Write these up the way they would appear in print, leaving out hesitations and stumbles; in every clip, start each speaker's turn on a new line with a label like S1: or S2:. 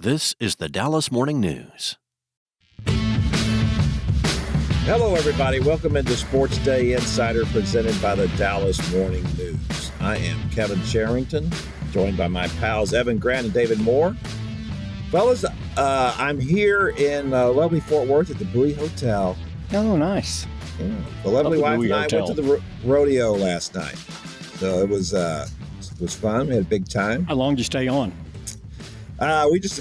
S1: This is the Dallas Morning News.
S2: Hello, everybody. Welcome into SportsDay Insider presented by the Dallas Morning News. I am Kevin Sherrington, joined by my pals Evan Grant and David Moore. Fellas, I'm here in lovely Fort Worth at the Bowie Hotel.
S3: Oh, nice.
S2: Yeah. The lovely wife and I went to the rodeo last night. So it was fun. We had a big time.
S3: How long did you stay on?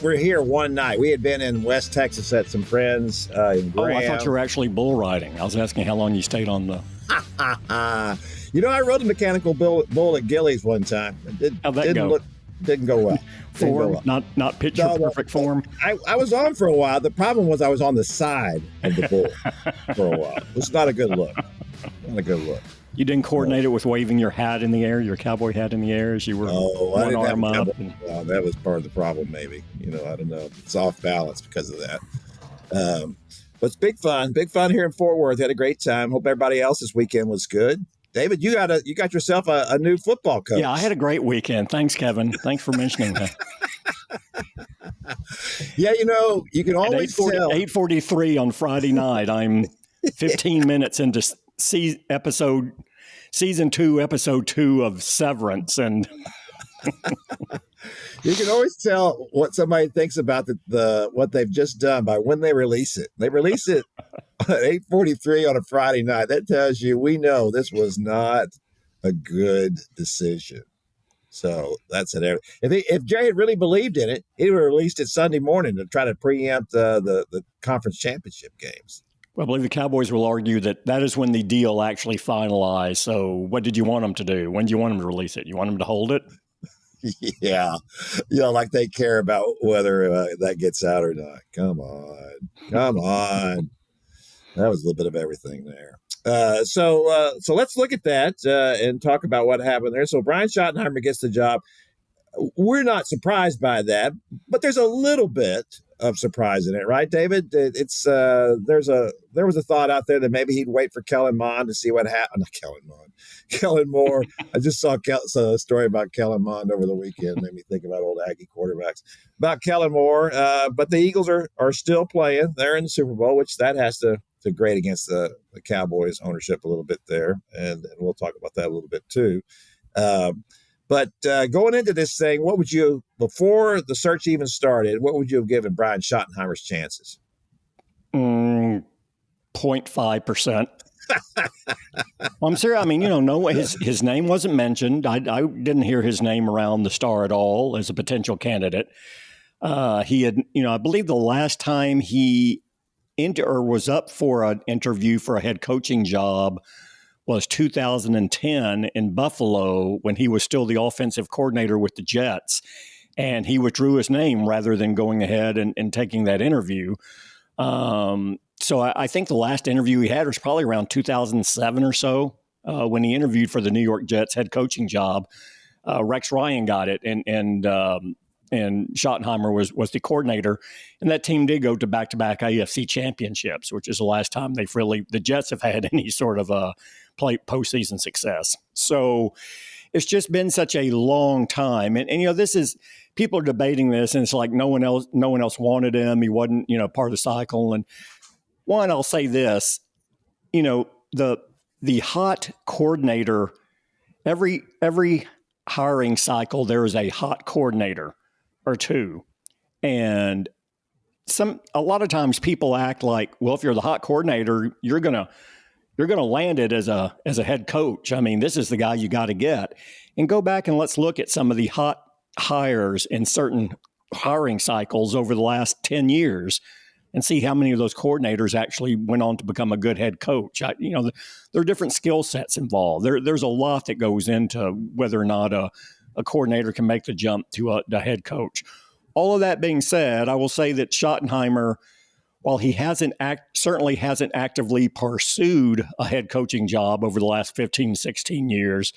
S2: We're here one night. We had been in West Texas at some friends in Graham.
S3: Oh, I thought you were actually bull riding. I was asking how long you stayed on the...
S2: I rode a mechanical bull at Gillies one time.
S3: How'd that go?
S2: Didn't go well.
S3: Form, not picture perfect form?
S2: I was on for a while. The problem was I was on the side of the bull for a while. It's not a good look. Not a good look.
S3: You didn't coordinate it with waving your hat in the air, your cowboy hat in the air as you were one arm up?
S2: Well, that was part of the problem, maybe. I don't know. It's off balance because of that. But it's big fun. Big fun here in Fort Worth. Had a great time. Hope everybody else this weekend was good. David, you got yourself a new football coach.
S3: Yeah, I had a great weekend. Thanks, Kevin. Thanks for mentioning that.
S2: Yeah, you can always tell.
S3: 8:43 on Friday night. I'm 15 minutes into season 2, episode 2 of Severance, and
S2: you can always tell what somebody thinks about what they've just done by when they release it. They release it at 8:43 on a Friday night. That tells you we know this was not a good decision. So that's it. If Jerry had really believed in it, he would have released it Sunday morning to try to preempt the conference championship games.
S3: Well, I believe the Cowboys will argue that is when the deal actually finalized. So what did you want them to do? When do you want them to release it? You want them to hold it?
S2: Yeah. Like they care about whether that gets out or not. Come on. That was a little bit of everything there. So let's look at that and talk about what happened there. So Brian Schottenheimer gets the job. We're not surprised by that, but there's a little bit of surprise in it, right, David? It's there was a thought out there that maybe he'd wait for Kellen Mond to see what happened. Not Kellen Moore. I just saw a story about Kellen Mond over the weekend. Made me think about old Aggie quarterbacks. About Kellen Moore, but the Eagles are still playing. They're in the Super Bowl, which that has to grate against the Cowboys ownership a little bit there, and we'll talk about that a little bit too. But going into this thing, what would you, before the search even started, what would you have given Brian Schottenheimer's chances?
S3: 0.5%. Well, I'm serious. I mean, no, his name wasn't mentioned. I didn't hear his name around the Star at all as a potential candidate. He had, I believe the last time he was up for an interview for a head coaching job was 2010 in Buffalo when he was still the offensive coordinator with the Jets, and he withdrew his name rather than going ahead and taking that interview. So I think the last interview he had was probably around 2007 or so when he interviewed for the New York Jets head coaching job. Rex Ryan got it, and Schottenheimer was the coordinator, and that team did go to back-to-back AFC championships, which is the last time the Jets have had any sort of postseason success. So it's just been such a long time, and this is, people are debating this, and it's like no one else wanted him. He wasn't part of the cycle. And one, I'll say this, the hot coordinator, every hiring cycle there is a hot coordinator or two. And a lot of times people act like, well, if you're the hot coordinator, you're gonna land it as a head coach. I mean, this is the guy you got to get. And go back and let's look at some of the hot hires in certain hiring cycles over the last 10 years and see how many of those coordinators actually went on to become a good head coach. There are different skill sets involved. There's a lot that goes into whether or not a coordinator can make the jump to the head coach. All of that being said, I will say that Schottenheimer, while he certainly hasn't actively pursued a head coaching job over the last 15, 16 years,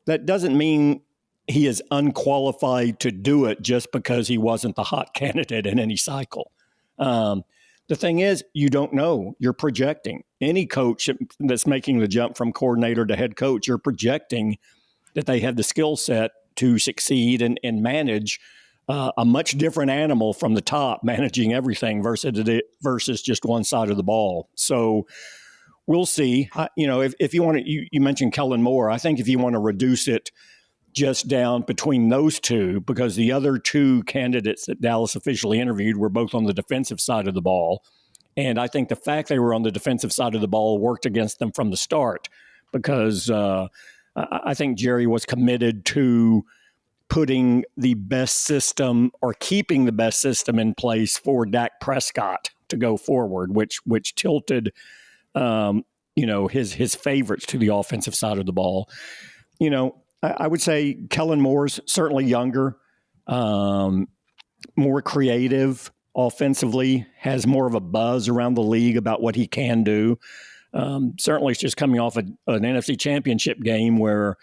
S3: that doesn't mean he is unqualified to do it just because he wasn't the hot candidate in any cycle. The thing is, you don't know. You're projecting. Any coach that's making the jump from coordinator to head coach, you're projecting that they have the skill set to succeed and manage a much different animal from the top, managing everything versus just one side of the ball. So we'll see. If you want to, you mentioned Kellen Moore. I think if you want to reduce it just down between those two, because the other two candidates that Dallas officially interviewed were both on the defensive side of the ball. And I think the fact they were on the defensive side of the ball worked against them from the start, because I think Jerry was committed to putting the best system or keeping the best system in place for Dak Prescott to go forward, which tilted, his favorites to the offensive side of the ball. I would say Kellen Moore's certainly younger, more creative offensively, has more of a buzz around the league about what he can do. Certainly it's just coming off an NFC Championship game where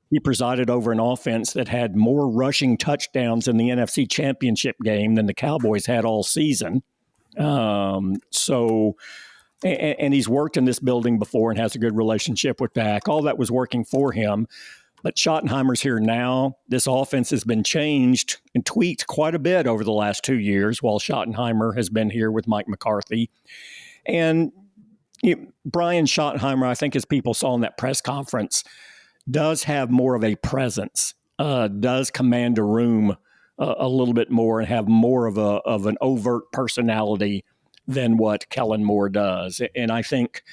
S3: he presided over an offense that had more rushing touchdowns in the NFC Championship game than the Cowboys had all season. And he's worked in this building before and has a good relationship with Dak. All that was working for him. But Schottenheimer's here now. This offense has been changed and tweaked quite a bit over the last 2 years while Schottenheimer has been here with Mike McCarthy. And Brian Schottenheimer, I think, as people saw in that press conference, does have more of a presence, does command a room a little bit more and have more of an overt personality than what Kellen Moore does. And I think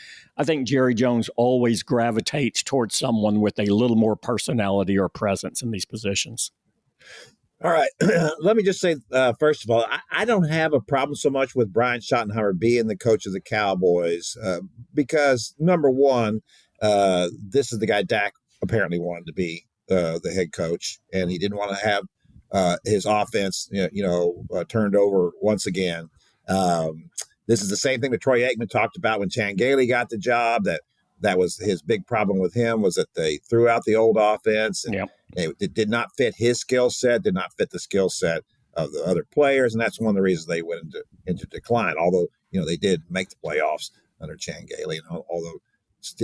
S3: Jerry Jones always gravitates towards someone with a little more personality or presence in these positions.
S2: All right. Let me just say, first of all, I don't have a problem so much with Brian Schottenheimer being the coach of the Cowboys because, number one, this is the guy Dak apparently wanted to be the head coach, and he didn't want to have his offense, turned over once again. This is the same thing that Troy Aikman talked about when Chan Gailey got the job. That was his big problem with him, was that they threw out the old offense, and it did not fit his skill set, did not fit the skill set of the other players, and that's one of the reasons they went into decline. Although they did make the playoffs under Chan Gailey, and although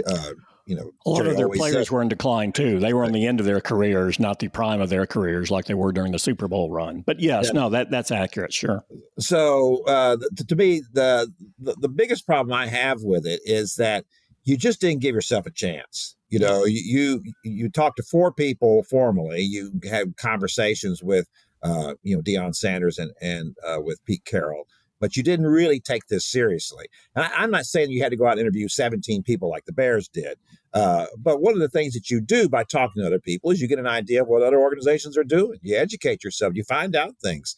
S3: a lot of their players were in decline too. They were on the end of their careers, not the prime of their careers like they were during the Super Bowl run. But yes, that's accurate. Sure.
S2: So to me, the biggest problem I have with it is that you just didn't give yourself a chance. You talked to 4 people formally. You had conversations with Deion Sanders and with Pete Carroll. But you didn't really take this seriously. And I'm not saying you had to go out and interview 17 people like the Bears did. But one of the things that you do by talking to other people is you get an idea of what other organizations are doing. You educate yourself. You find out things.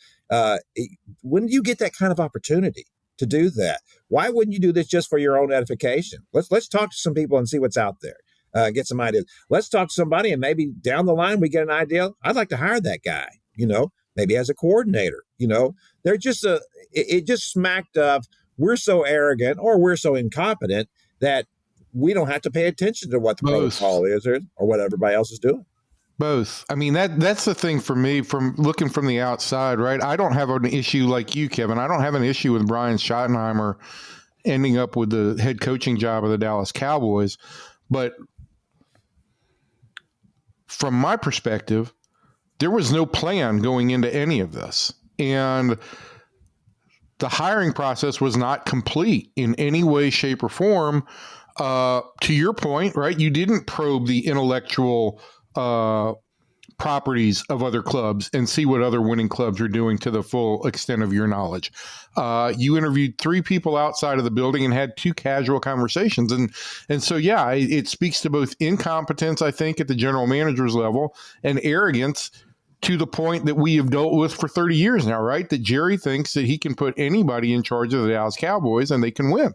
S2: When do you get that kind of opportunity to do that? Why wouldn't you do this just for your own edification? Let's talk to some people and see what's out there. Get some ideas. Let's talk to somebody, and maybe down the line we get an idea. I'd like to hire that guy, maybe as a coordinator. They're just it just smacked of we're so arrogant or we're so incompetent that we don't have to pay attention to what the protocol is or what everybody else is doing.
S4: Both. I mean, that's the thing for me from looking from the outside, right? I don't have an issue like you, Kevin. I don't have an issue with Brian Schottenheimer ending up with the head coaching job of the Dallas Cowboys. But from my perspective, there was no plan going into any of this. And the hiring process was not complete in any way, shape, or form. To your point, right? You didn't probe the intellectual properties of other clubs and see what other winning clubs are doing to the full extent of your knowledge. You interviewed 3 people outside of the building and had 2 casual conversations. And so, it speaks to both incompetence, I think, at the general manager's level and arrogance to the point that we have dealt with for 30 years now, right? That Jerry thinks that he can put anybody in charge of the Dallas Cowboys and they can win.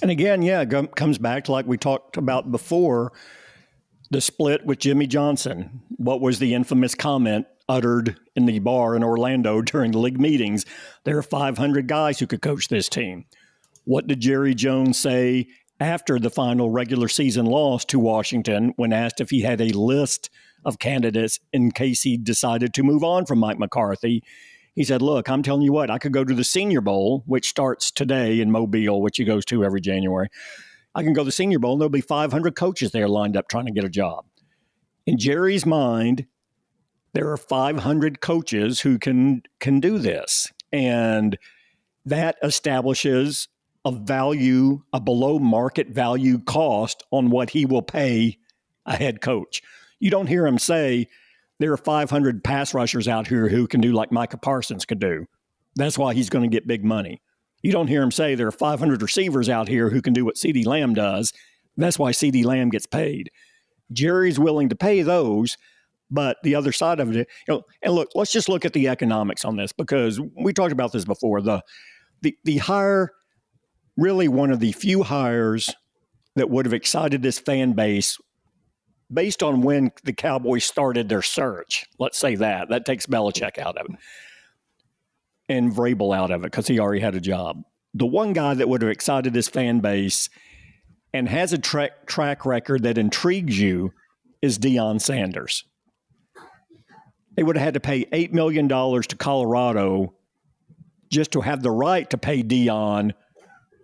S3: And again, it comes back to like we talked about before, the split with Jimmy Johnson. What was the infamous comment uttered in the bar in Orlando during the league meetings? There are 500 guys who could coach this team. What did Jerry Jones say after the final regular season loss to Washington when asked if he had a list of candidates in case he decided to move on from Mike McCarthy? He said, look, I'm telling you what, I could go to the Senior Bowl, which starts today in Mobile, which he goes to every January. I can go to the Senior Bowl, and there'll be 500 coaches there lined up trying to get a job. In Jerry's mind, There are 500 coaches who can do this. And that establishes a value, a below market value cost on what he will pay a head coach. You don't hear him say there are 500 pass rushers out here who can do like Micah Parsons could do. That's why he's going to get big money. You don't hear him say there are 500 receivers out here who can do what CeeDee Lamb does. That's why CeeDee Lamb gets paid. Jerry's willing to pay those, but the other side of it, and look, let's just look at the economics on this, because we talked about this before. The hire, really one of the few hires that would have excited this fan base based on when the Cowboys started their search. Let's say that takes Belichick out of it and Vrabel out of it because he already had a job. The one guy that would have excited this fan base and has a track record that intrigues you is Deion Sanders. They would have had to pay $8 million to Colorado just to have the right to pay Deion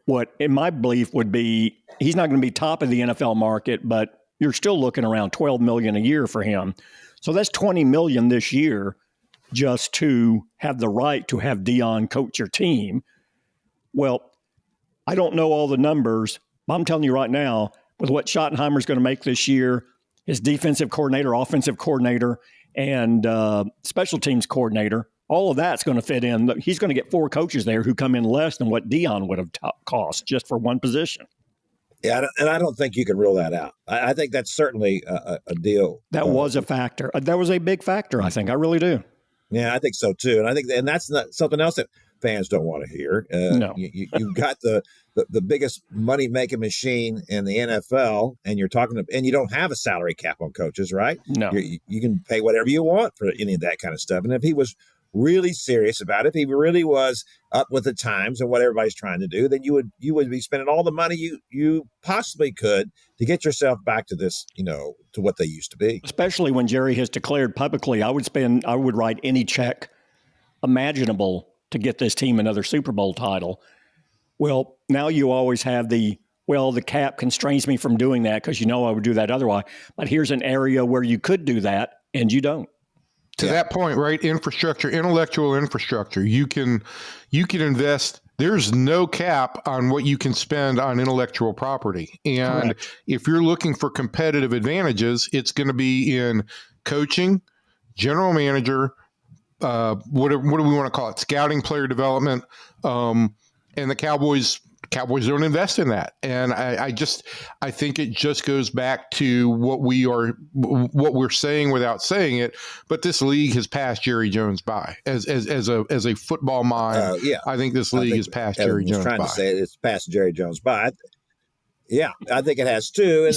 S3: what, in my belief, would be, he's not going to be top of the NFL market, but you're still looking around $12 million a year for him. So that's $20 million this year just to have the right to have Deion coach your team. Well, I don't know all the numbers, but I'm telling you right now, with what Schottenheimer's going to make this year, his defensive coordinator, offensive coordinator, and special teams coordinator, all of that's going to fit in. He's going to get 4 coaches there who come in less than what Deion would have cost just for one position.
S2: Yeah, and I don't think you can rule that out. I think that's certainly a deal.
S3: That was a factor. That was a big factor, I think. I really do.
S2: Yeah, I think so too. And I think, and that's not something else that fans don't want to hear.
S3: No,
S2: you've got the biggest money making machine in the NFL, and you're talking to, and you don't have a salary cap on coaches, right?
S3: No,
S2: you can pay whatever you want for any of that kind of stuff. And if he was really serious about it, if he really was up with the times and what everybody's trying to do, then you would be spending all the money you possibly could to get yourself back to this, to what they used to be.
S3: Especially when Jerry has declared publicly, I would write any check imaginable to get this team another Super Bowl title. Well, now you always have the cap constrains me from doing that because I would do that otherwise. But here's an area where you could do that and you don't.
S4: To that point, right? Infrastructure, intellectual infrastructure. You can invest. There's no cap on what you can spend on intellectual property. And
S3: Correct.
S4: If you're looking for competitive advantages, it's going to be in coaching, general manager, what do we want to call it? Scouting, player development. And the Cowboys don't invest in that. And I think it just goes back to what we're saying without saying it. But this league has passed Jerry Jones by as a football mind. I think this league has passed Jerry Jones by.
S2: To say it's passed Jerry Jones by. Yeah, I think it has too.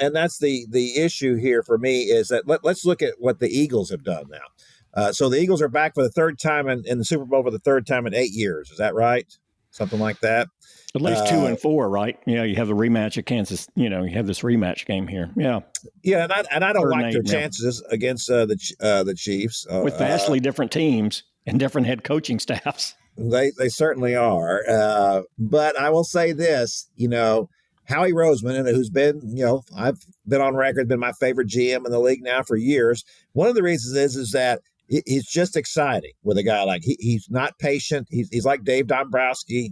S2: And that's the issue here for me is that let's look at what the Eagles have done now. So the Eagles are back for the third time in the Super Bowl for the third time in 8 years. Is that right? Something like that.
S3: At least 2 and 4, right? Yeah, you have the rematch at Kansas. You have this rematch game here. Yeah,
S2: yeah, and I don't like their chances against the Chiefs
S3: with vastly different teams and different head coaching staffs.
S2: They certainly are. But I will say this, Howie Roseman, who's been, I've been on record, been my favorite GM in the league now for years. One of the reasons is that he's just exciting with a guy like he's not patient. He's like Dave Dombrowski.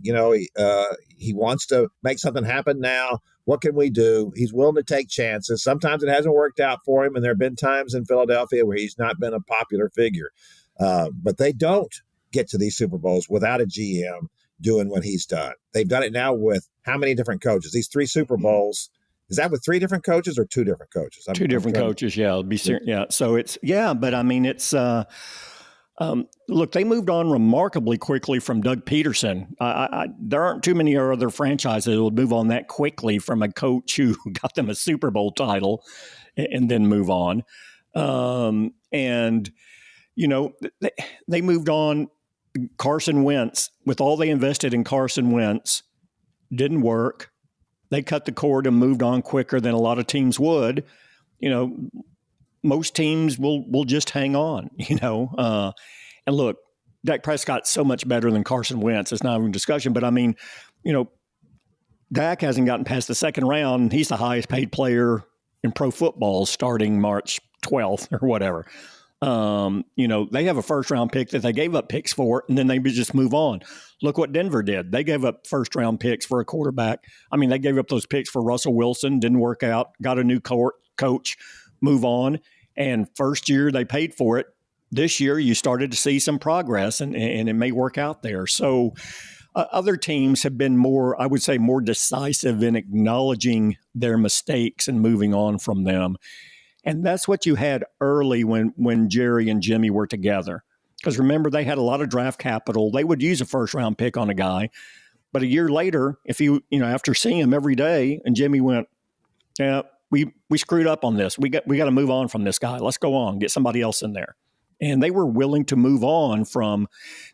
S2: He wants to make something happen now. What can we do? He's willing to take chances. Sometimes it hasn't worked out for him, and there have been times in Philadelphia where he's not been a popular figure. But they don't get to these Super Bowls without a GM doing what he's done. They've done it now with how many different coaches? These 3 Super Bowls. Is that with 3 different coaches or 2 different coaches?
S3: 2 different coaches, yeah. Yeah. So it's, but I mean, it's, look, they moved on remarkably quickly from Doug Peterson. There aren't too many other franchises that would move on that quickly from a coach who got them a Super Bowl title and then move on. They moved on. Carson Wentz, with all they invested in Carson Wentz, didn't work. They cut the cord and moved on quicker than a lot of teams would. Most teams will just hang on, And look, Dak Prescott's so much better than Carson Wentz. It's not even a discussion. But, I mean, Dak hasn't gotten past the second round. He's the highest paid player in pro football starting March 12th or whatever. They have a first-round pick that they gave up picks for, and then they would just move on. Look what Denver did. They gave up first-round picks for a quarterback. I mean, they gave up those picks for Russell Wilson, didn't work out, got a new coach, move on, and first year they paid for it. This year you started to see some progress, and it may work out there. So other teams have been more, I would say, more decisive in acknowledging their mistakes and moving on from them. And that's what you had early when Jerry and Jimmy were together. Because remember, they had a lot of draft capital. They would use a first-round pick on a guy. But a year later, if after seeing him every day, and Jimmy went, yeah, we screwed up on this. We got to move on from this guy. Let's go on, get somebody else in there. And they were willing to move on from.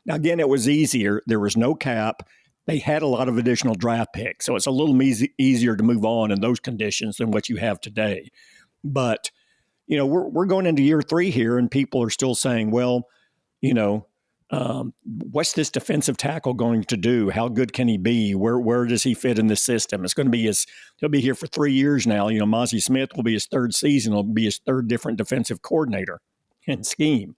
S3: Now, again, it was easier. There was no cap. They had a lot of additional draft picks. So it's a little easier to move on in those conditions than what you have today. But we're going into year 3 here, and people are still saying, well, what's this defensive tackle going to do? How good can he be? Where does he fit in the system? It's going to be he'll be here for 3 years now. Mozzie Smith will be his 3rd season. It'll be his 3rd different defensive coordinator and scheme.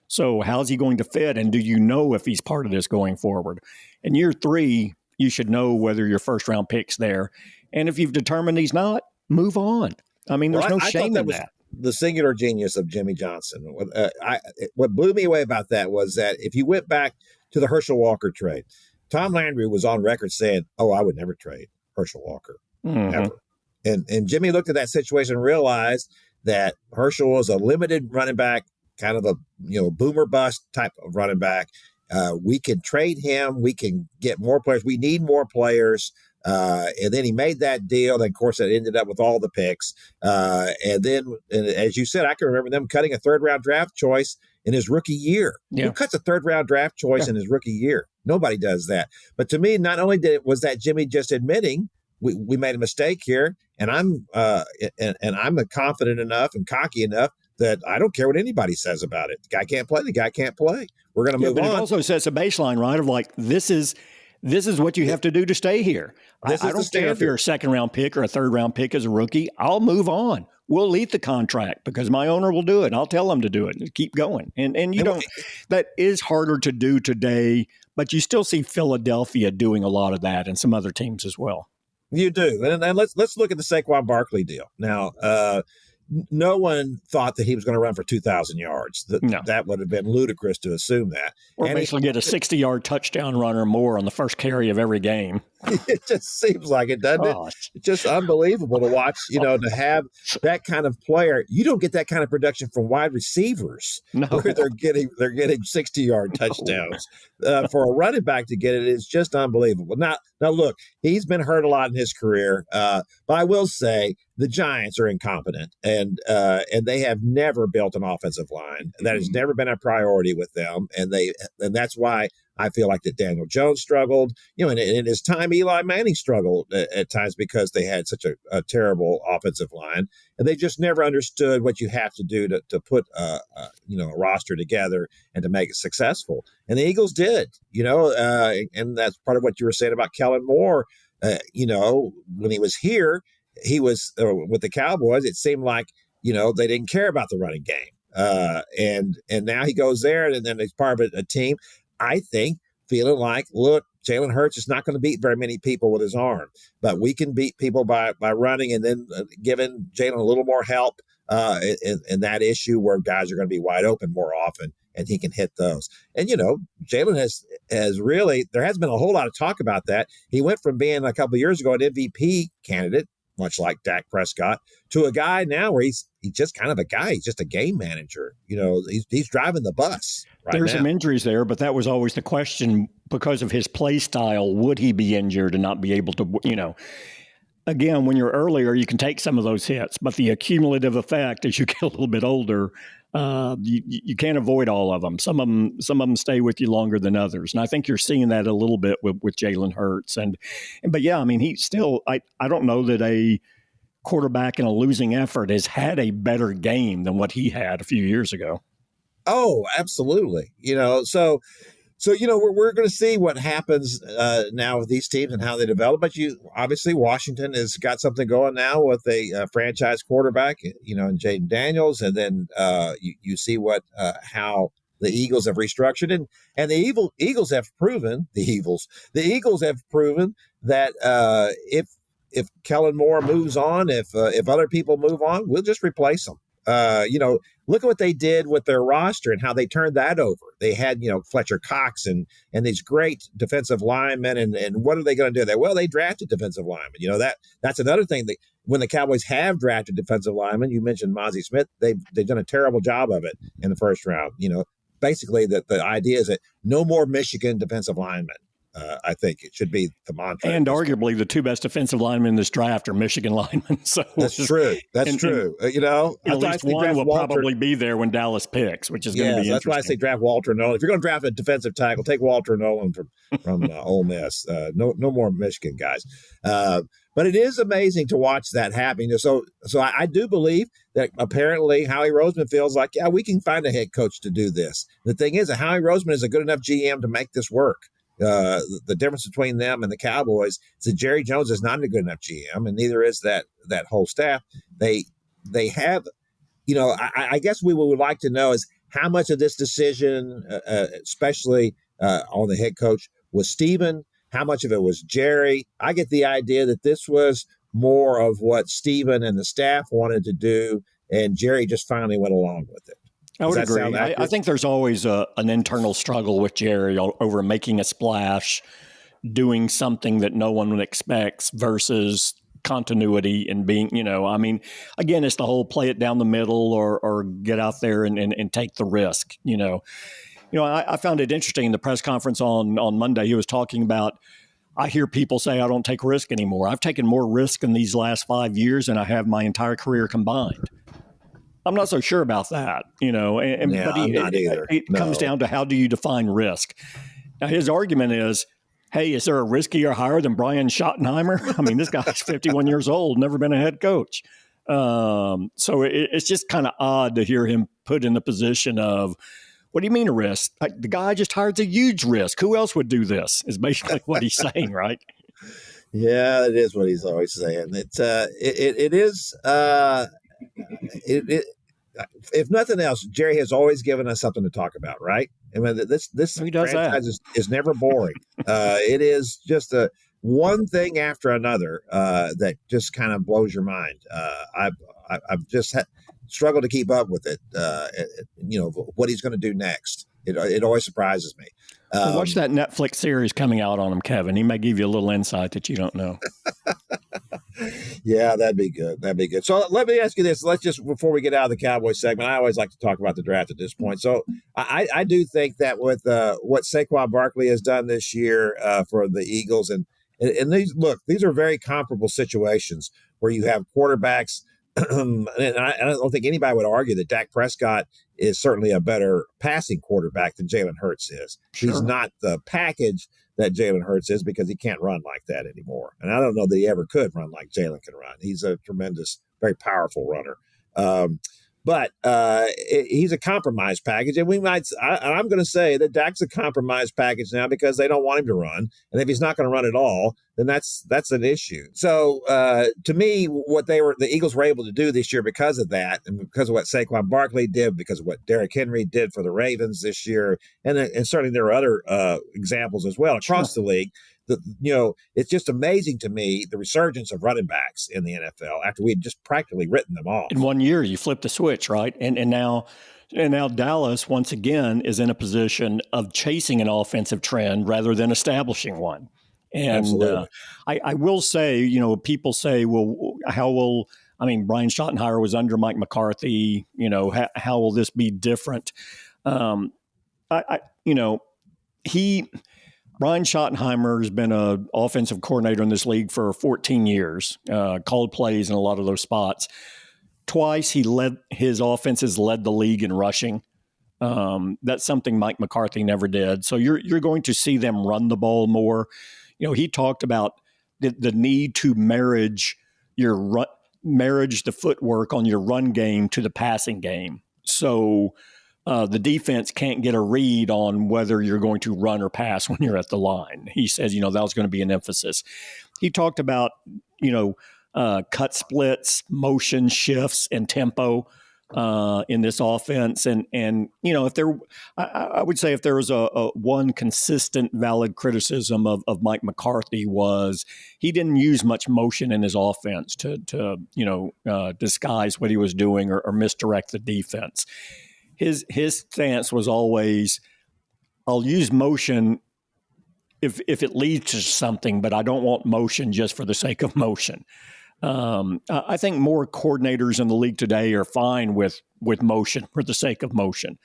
S3: So how's he going to fit? And do you know if he's part of this going forward? In year 3, you should know whether your first-round pick's there. And if you've determined he's not, move on. I mean, there's no shame in that.
S2: The singular genius of Jimmy Johnson. What blew me away about that was that if you went back to the Herschel Walker trade, Tom Landry was on record saying, "Oh, I would never trade Herschel Walker, ever." And Jimmy looked at that situation and realized that Herschel was a limited running back, kind of a boomer bust type of running back. We can trade him. We can get more players. We need more players. And then he made that deal. And of course, it ended up with all the picks. And as you said, I can remember them cutting a 3rd-round draft choice in his rookie year.
S3: Yeah.
S2: Who cuts a 3rd-round draft choice in his rookie year? Nobody does that. But to me, not only was that Jimmy just admitting we made a mistake here, and I'm confident enough and cocky enough that I don't care what anybody says about it. The guy can't play. The guy can't play. We're going to move on.
S3: It also sets a baseline, right, of like, this is what you have to do to stay here. I don't care if you're a 2nd-round pick or a 3rd-round pick as a rookie. I'll move on. We'll eat the contract because my owner will do it. And I'll tell them to do it and keep going. And that is harder to do today, but you still see Philadelphia doing a lot of that and some other teams as well.
S2: You do. And let's look at the Saquon Barkley deal. Now, no one thought that he was going to run for 2,000 yards. That would have been ludicrous to assume that.
S3: Or basically get a 60-yard touchdown run or more on the first carry of every game.
S2: It just seems like it, doesn't it? It's just unbelievable to watch, to have that kind of player. You don't get that kind of production from wide receivers where they're getting 60-yard touchdowns. For a running back to get it is just unbelievable. Now look, he's been hurt a lot in his career, but I will say the Giants are incompetent, and they have never built an offensive line. That has never been a priority with them, and that's why I feel like that Daniel Jones struggled. And in his time, Eli Manning struggled at times because they had such a terrible offensive line, and they just never understood what you have to do to put a roster together and to make it successful. And the Eagles did, and that's part of what you were saying about Kellen Moore. When he was here, he was with the Cowboys. It seemed like they didn't care about the running game, and now he goes there, and then he's part of a team. I think feeling like, look, Jalen Hurts is not going to beat very many people with his arm, but we can beat people by running, and then giving Jalen a little more help in that issue where guys are going to be wide open more often, and he can hit those. And Jalen has really, there hasn't been a whole lot of talk about that. He went from being a couple of years ago an MVP candidate, much like Dak Prescott, to a guy now where he's just kind of a guy. He's just a game manager. He's driving the bus right
S3: There's
S2: now.
S3: Some injuries there, but that was always the question because of his play style. Would he be injured and not be able to, again, when you're earlier, you can take some of those hits, but the accumulative effect as you get a little bit older, you can't avoid all of them. Some of them stay with you longer than others. And I think you're seeing that a little bit with Jalen Hurts. But yeah, I mean, he still, I don't know that a quarterback in a losing effort has had a better game than what he had a few years ago.
S2: Oh, absolutely. So So, we're going to see what happens now with these teams and how they develop. But obviously, Washington has got something going now with a franchise quarterback, in Jaden Daniels. And then you see how the Eagles have restructured. And the Eagles have proven, the Eagles have proven that if Kellen Moore moves on, if other people move on, we'll just replace them. Look at what they did with their roster and how they turned that over. They had, Fletcher Cox and these great defensive linemen. And what are they going to do? They drafted defensive linemen. That's another thing that when the Cowboys have drafted defensive linemen, you mentioned Mozzie Smith, they've done a terrible job of it in the first round. Basically the idea is that no more Michigan defensive linemen. I think it should be the mantra.
S3: And arguably the two best defensive linemen in this draft are Michigan linemen. So
S2: that's true. That's true.
S3: At least one will probably be there when Dallas picks, which is going to be interesting.
S2: That's why I say draft Walter Nolan. If you're going to draft a defensive tackle, take Walter Nolan from Ole Miss. No more Michigan guys. But it is amazing to watch that happen. So I do believe that apparently Howie Roseman feels like, we can find a head coach to do this. The thing is that Howie Roseman is a good enough GM to make this work. The difference between them and the Cowboys is that Jerry Jones is not a good enough GM, and neither is that whole staff. They have, I guess we would like to know is how much of this decision, especially on the head coach, was Stephen. How much of it was Jerry? I get the idea that this was more of what Stephen and the staff wanted to do, and Jerry just finally went along with it.
S3: I would agree. I think there's always an internal struggle with Jerry over making a splash, doing something that no one expects versus continuity and being, again, it's the whole play it down the middle or get out there and take the risk. I found it interesting in the press conference on Monday. He was talking about, I hear people say I don't take risk anymore. I've taken more risk in these last 5 years than I have my entire career combined. I'm not so sure about that, but
S2: I'm not either.
S3: It comes down to how do you define risk? Now, his argument is, hey, is there a riskier hire than Brian Schottenheimer? I mean, this guy's 51 years old, never been a head coach. So it's just kind of odd to hear him put in the position of, what do you mean a risk? Like, the guy just hired a huge risk. Who else would do this? Is basically what he's saying, right?
S2: Yeah, it is what he's always saying. If nothing else, Jerry has always given us something to talk about, right? I mean, this franchise is never boring. It is just one thing after another that just kind of blows your mind. I've just struggled to keep up with it. What he's going to do next. It always surprises me.
S3: Watch that Netflix series coming out on him, Kevin. He may give you a little insight that you don't know.
S2: Yeah, that'd be good. So let me ask you this. Before we get out of the Cowboys segment, I always like to talk about the draft at this point. So I do think that with what Saquon Barkley has done this year for the Eagles, and these are very comparable situations where you have quarterbacks. And I don't think anybody would argue that Dak Prescott is certainly a better passing quarterback than Jalen Hurts is. Sure. He's not the package that Jalen Hurts is because he can't run like that anymore. And I don't know that he ever could run like Jalen can run. He's a tremendous, very powerful runner. But he's a compromise package. And I'm going to say that Dak's a compromise package now because they don't want him to run. And if he's not going to run at all, then that's an issue. So to me, the Eagles were able to do this year because of that, and because of what Saquon Barkley did, because of what Derrick Henry did for the Ravens this year. And certainly there are other examples as well across the league. It's just amazing to me, the resurgence of running backs in the NFL after we had just practically written them off.
S3: In 1 year, you flip the switch, right? And now Dallas, once again, is in a position of chasing an offensive trend rather than establishing one. And I will say, people say, well, Brian Schottenheimer was under Mike McCarthy. How will this be different? Brian Schottenheimer has been an offensive coordinator in this league for 14 years, called plays in a lot of those spots. Twice his offenses led the league in rushing. That's something Mike McCarthy never did. So you're going to see them run the ball more. He talked about the need to marriage the footwork on your run game to the passing game. So the defense can't get a read on whether you're going to run or pass when you're at the line. He says, that was going to be an emphasis. He talked about, cut splits, motion shifts, and tempo in this offense. And if there, I would say if there was a one consistent valid criticism of Mike McCarthy was he didn't use much motion in his offense to disguise what he was doing or misdirect the defense. His stance was always, I'll use motion if it leads to something, but I don't want motion just for the sake of motion. I think more coordinators in the league today are fine with motion for the sake of motion.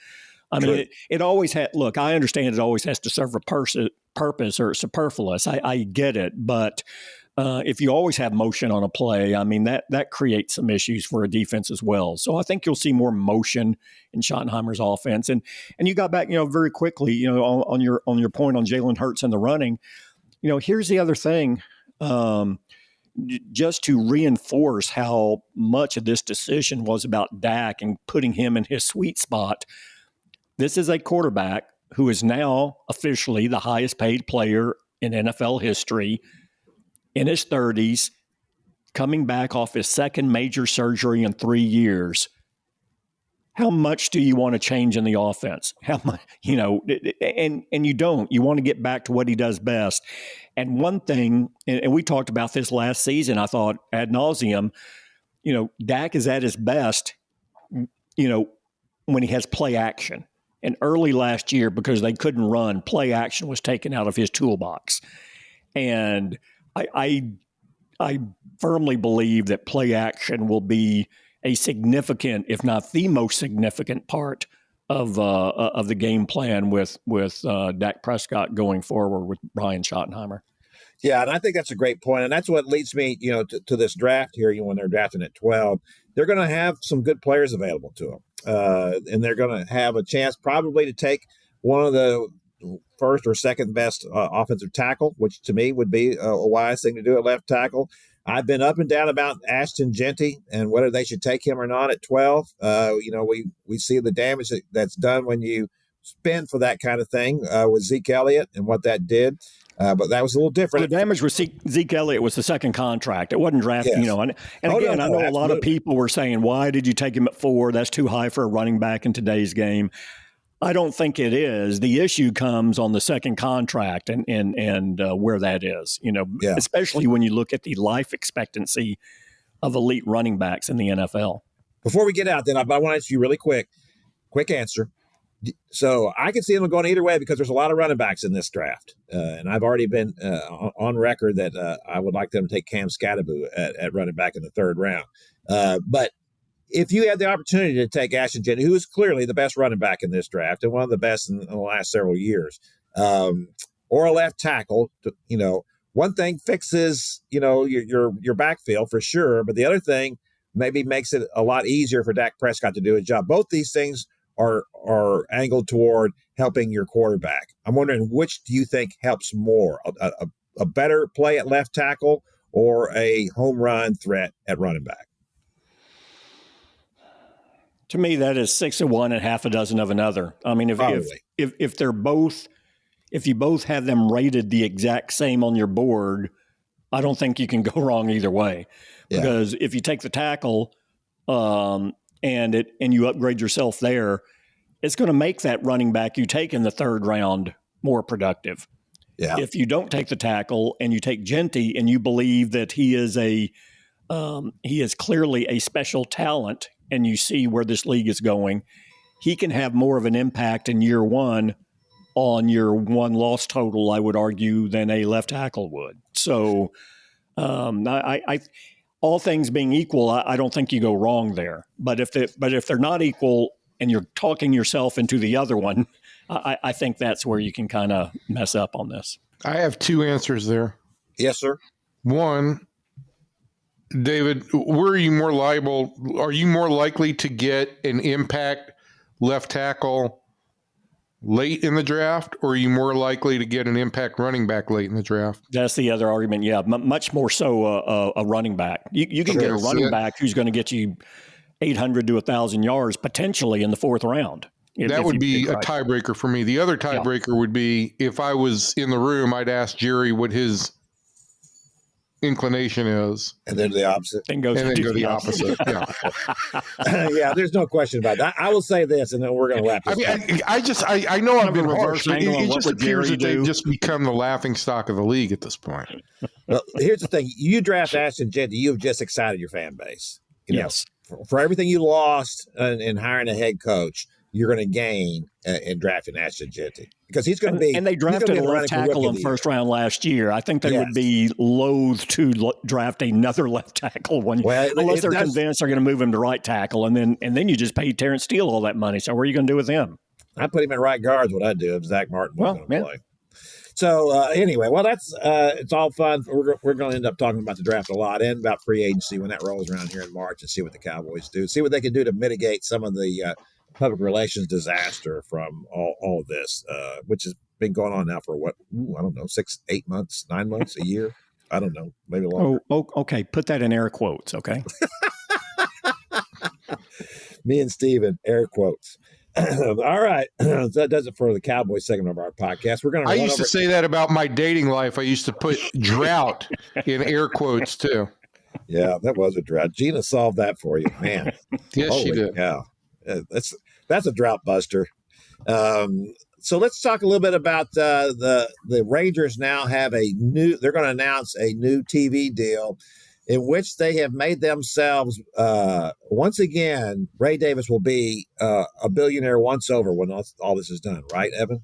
S3: I mean, it always had. Look, I understand it always has to serve a purpose or superfluous. I get it, but if you always have motion on a play, I mean that creates some issues for a defense as well. So I think you'll see more motion in Schottenheimer's offense. And you got back, very quickly, on your point on Jalen Hurts and the running. Here's the other thing. Just to reinforce how much of this decision was about Dak and putting him in his sweet spot, this is a quarterback who is now officially the highest paid player in NFL history, in his 30s, coming back off his second major surgery in 3 years. How much do you want to change in the offense? How much, and you don't. You want to get back to what he does best. And one thing, and we talked about this last season, I thought ad nauseum, Dak is at his best, when he has play action. And early last year, because they couldn't run, play action was taken out of his toolbox. And I firmly believe that play action will be a significant, if not the most significant part of the game plan with Dak Prescott going forward with Brian Schottenheimer.
S2: Yeah, and I think that's a great point, and that's what leads me, to this draft here. When they're drafting at 12, they're going to have some good players available to them, and they're going to have a chance probably to take one of the first or second best offensive tackle, which to me would be a wise thing to do at left tackle. I've been up and down about Ashton Jeanty and whether they should take him or not at 12. We see the damage that's done when you spend for that kind of thing with Zeke Elliott and what that did. But that was a little different.
S3: The damage with Zeke Elliott was the second contract. It wasn't drafted,
S2: Yes.
S3: I know absolutely. A lot of people were saying, why did you take him at 4? That's too high for a running back in today's game. I don't think it is. The issue comes on the second contract and where that is, especially when you look at the life expectancy of elite running backs in the NFL.
S2: Before we get out, then I want to ask you really quick answer. So I can see them going either way because there's a lot of running backs in this draft. And I've already been on record that I would like them to take Cam Scatterbo at running back in the 3rd round. But if you had the opportunity to take Ashton Jeanty, who is clearly the best running back in this draft and one of the best in the last several years, or a left tackle, one thing fixes, your backfield for sure. But the other thing maybe makes it a lot easier for Dak Prescott to do his job. Both these things are angled toward helping your quarterback. I'm wondering, which do you think helps more, a better play at left tackle or a home run threat at running back?
S3: To me, that is 6 of one and half a dozen of another. I mean, if they're both, if you both have them rated the exact same on your board, I don't think you can go wrong either way. Yeah. Because if you take the tackle and you upgrade yourself there, it's going to make that running back you take in the 3rd round more productive. Yeah. If you don't take the tackle and you take Jeanty and you believe that he is clearly a special talent, and you see where this league is going, he can have more of an impact in year 1 on your 1 loss total, I would argue, than a left tackle would. So I all things being equal, I don't think you go wrong there. But if they're not equal and you're talking yourself into the other one, I think that's where you can kind of mess up on this.
S4: I have 2 answers there.
S2: Yes, sir.
S4: One, David, where are you more liable? Are you more likely to get an impact left tackle late in the draft, or are you more likely to get an impact running back late in the draft?
S3: That's the other argument. Yeah, much more so a running back. You can get a running back who's going to get you 800 to 1,000 yards potentially in the 4th round.
S4: That would be a tiebreaker for me. The other tiebreaker would be if I was in the room, I'd ask Jerry what his inclination is,
S2: and then the opposite,
S3: and then go the opposite.
S4: Yeah,
S2: yeah. There's no question about that. I will say this, and then we're going to wrap this up.
S4: I know I've been harsh.
S3: It
S4: just appears that they've just become the laughing stock of the league at this point.
S2: Well, here's the thing: you draft Ashton Jeanty, you've just excited your fan base.
S3: Yes,
S2: for everything you lost in hiring a head coach, you're going to gain in drafting Ashton Jeanty because he's going to be.
S3: And they drafted a left tackle in first round last year. I think they would be loath to draft another left tackle unless they're convinced they're going to move him to right tackle, and then you just pay Terrence Steele all that money. So what are you going to do with him?
S2: I put him in right guards. What I do if Zach Martin was going to play. So anyway, well, that's it's all fun. We're going to end up talking about the draft a lot and about free agency when that rolls around here in March, and see what the Cowboys do, see what they can do to mitigate some of the public relations disaster from all of this, which has been going on now for I don't know, 6, 8 months, 9 months, a year. I don't know, maybe longer.
S3: Oh, okay. Put that in air quotes, okay?
S2: Me and Steven, air quotes. All right. So that does it for the Cowboys segment of our podcast. We're going to.
S4: I used to say that about my dating life. I used to put drought in air quotes too.
S2: Yeah, that was a drought. Gina solved that for you, man.
S4: Yes, she did.
S2: Yeah, that's a drought buster. So let's talk a little bit about the Rangers. Now have they're going to announce a new TV deal in which they have made themselves, once again, Ray Davis will be a billionaire once over when all this is done. Right, Evan?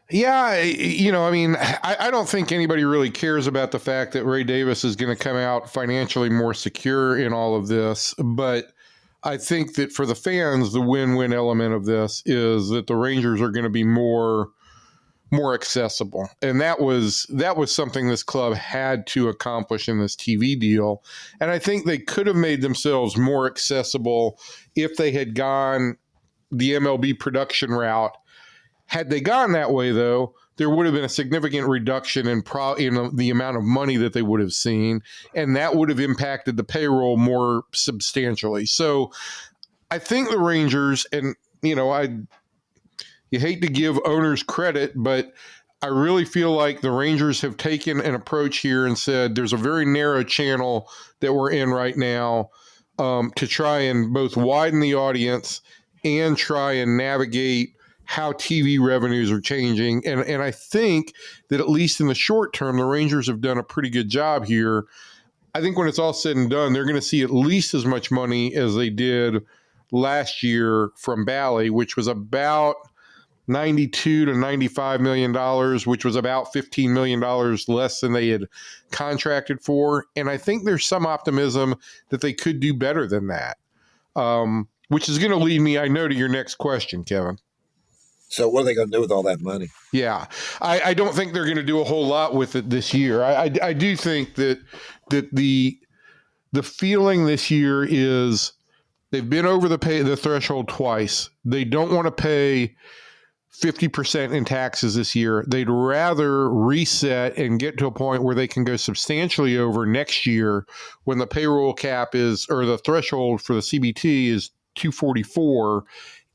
S4: Yeah, I don't think anybody really cares about the fact that Ray Davis is going to come out financially more secure in all of this. But I think that for the fans, the win-win element of this is that the Rangers are going to be more accessible. And that was something this club had to accomplish in this TV deal. And I think they could have made themselves more accessible if they had gone the MLB production route. Had they gone that way, though, there would have been a significant reduction in the amount of money that they would have seen, and that would have impacted the payroll more substantially. So I think the Rangers, and, you hate to give owners credit, but I really feel like the Rangers have taken an approach here and said there's a very narrow channel that we're in right now to try and both widen the audience and try and navigate how TV revenues are changing. And I think that at least in the short term, the Rangers have done a pretty good job here. I think when it's all said and done, they're going to see at least as much money as they did last year from Bally, which was about $92 to $95 million, which was about $15 million less than they had contracted for. And I think there's some optimism that they could do better than that, which is going to lead me, I know, to your next question, Kevin.
S2: So what are they going to do with all that money?
S4: Yeah, I don't think they're going to do a whole lot with it this year. I do think that the feeling this year is they've been over the threshold twice. They don't want to pay 50% in taxes this year. They'd rather reset and get to a point where they can go substantially over next year when the payroll cap or the threshold for the CBT is 244.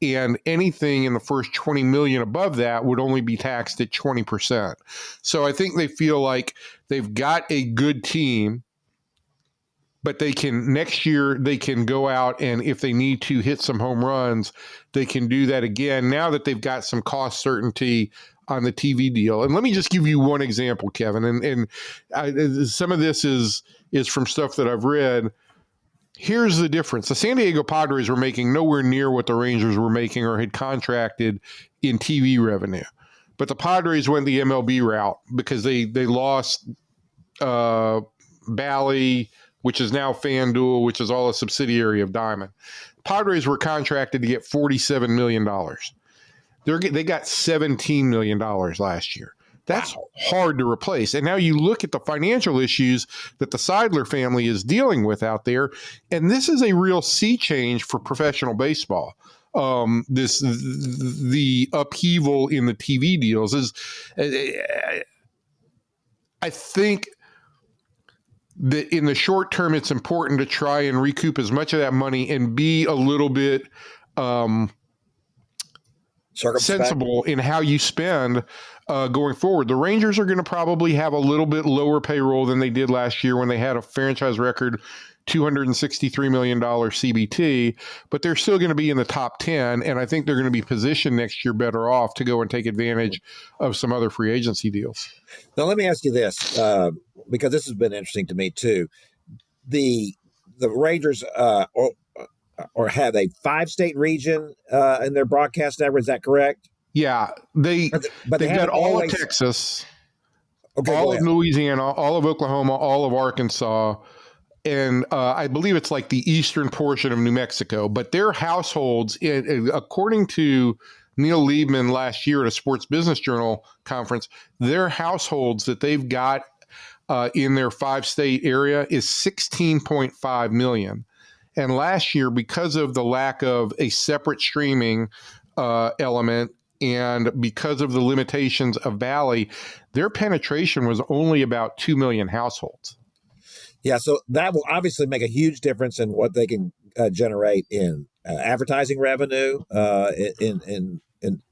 S4: And anything in the first 20 million above that would only be taxed at 20%. So I think they feel like they've got a good team, but next year they can go out and if they need to hit some home runs, they can do that again now that they've got some cost certainty on the TV deal. And let me just give you one example, Kevin. And some of this is from stuff that I've read. Here's the difference. The San Diego Padres were making nowhere near what the Rangers were making or had contracted in TV revenue. But the Padres went the MLB route because they lost Bally, which is now FanDuel, which is all a subsidiary of Diamond. Padres were contracted to get $47 million. They got $17 million last year. That's hard to replace. And now you look at the financial issues that the Seidler family is dealing with out there, and this is a real sea change for professional baseball. The upheaval in the TV deals is, I think that in the short term, it's important to try and recoup as much of that money and be a little bit sensible in how you spend going forward. The Rangers are going to probably have a little bit lower payroll than they did last year when they had a franchise record $263 million CBT, but they're still going to be in the top 10, and I think they're going to be positioned next year better off to go and take advantage of some other free agency deals.
S2: Now, let me ask you this, because this has been interesting to me too. The Rangers or have a 5-state region in their broadcast network. Is that correct?
S4: Yeah, they've got all of Texas, all of Louisiana, all of Oklahoma, all of Arkansas, and I believe it's like the eastern portion of New Mexico. But their households, according to Neil Liebman last year at a Sports Business Journal conference, their households that they've got in their 5-state area is 16.5 million. And last year, because of the lack of a separate streaming element and because of the limitations of Valley, their penetration was only about 2 million households.
S2: Yeah, so that will obviously make a huge difference in what they can generate in advertising revenue, in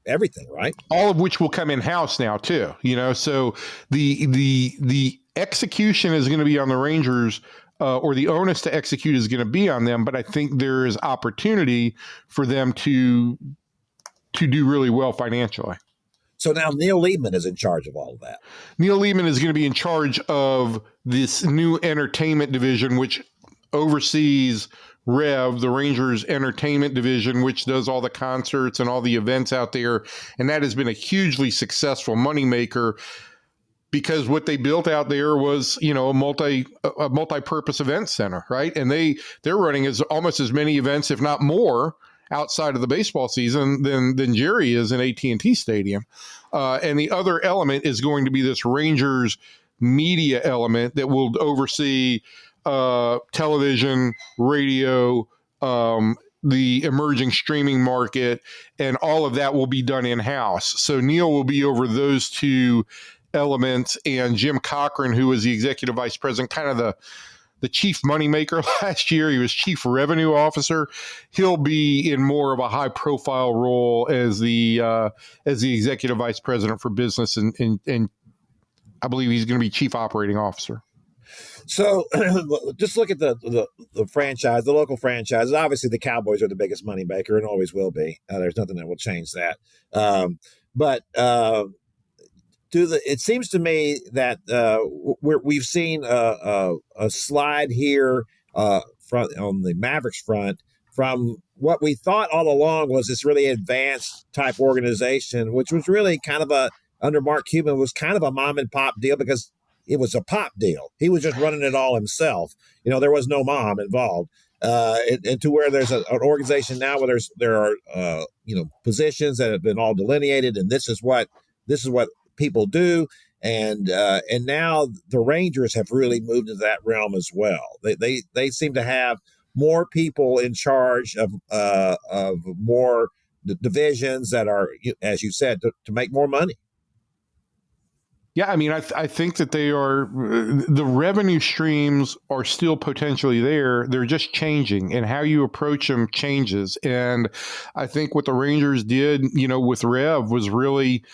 S2: everything, right?
S4: All of which will come in house now too. So the execution is going to be on the Rangers, or the onus to execute is going to be on them. But I think there is opportunity for them to do really well financially.
S2: So now Neil Liebman is in charge of all of that.
S4: Neil Liebman is going to be in charge of this new entertainment division, which oversees Rev, the Rangers entertainment division, which does all the concerts and all the events out there. And that has been a hugely successful moneymaker because what they built out there was, a multi-purpose event center, right? And they're running almost as many events, if not more, outside of the baseball season than Jerry is in AT&T Stadium. And the other element is going to be this Rangers media element that will oversee television, radio, the emerging streaming market, and all of that will be done in-house. So Neil will be over those two elements, and Jim Cochran, who was the executive vice president, kind of the chief moneymaker last year. He was chief revenue officer. He'll be in more of a high profile role as the executive vice president for business. And I believe he's going to be chief operating officer.
S2: So just look at the franchise, the local franchises. Obviously the Cowboys are the biggest moneymaker and always will be. There's nothing that will change that. It seems to me that we've seen a slide here on the Mavericks front from what we thought all along was this really advanced type organization, which was really kind of under Mark Cuban was kind of a mom and pop deal because it was a pop deal. He was just running it all himself. There was no mom involved. And to where there's an organization now where there are positions that have been all delineated, and this is what people do, and now the Rangers have really moved into that realm as well. They seem to have more people in charge of more divisions that are, as you said, to make more money.
S4: Yeah, I mean, I think that the revenue streams are still potentially there. They're just changing, and how you approach them changes. And I think what the Rangers did, with Rev was really,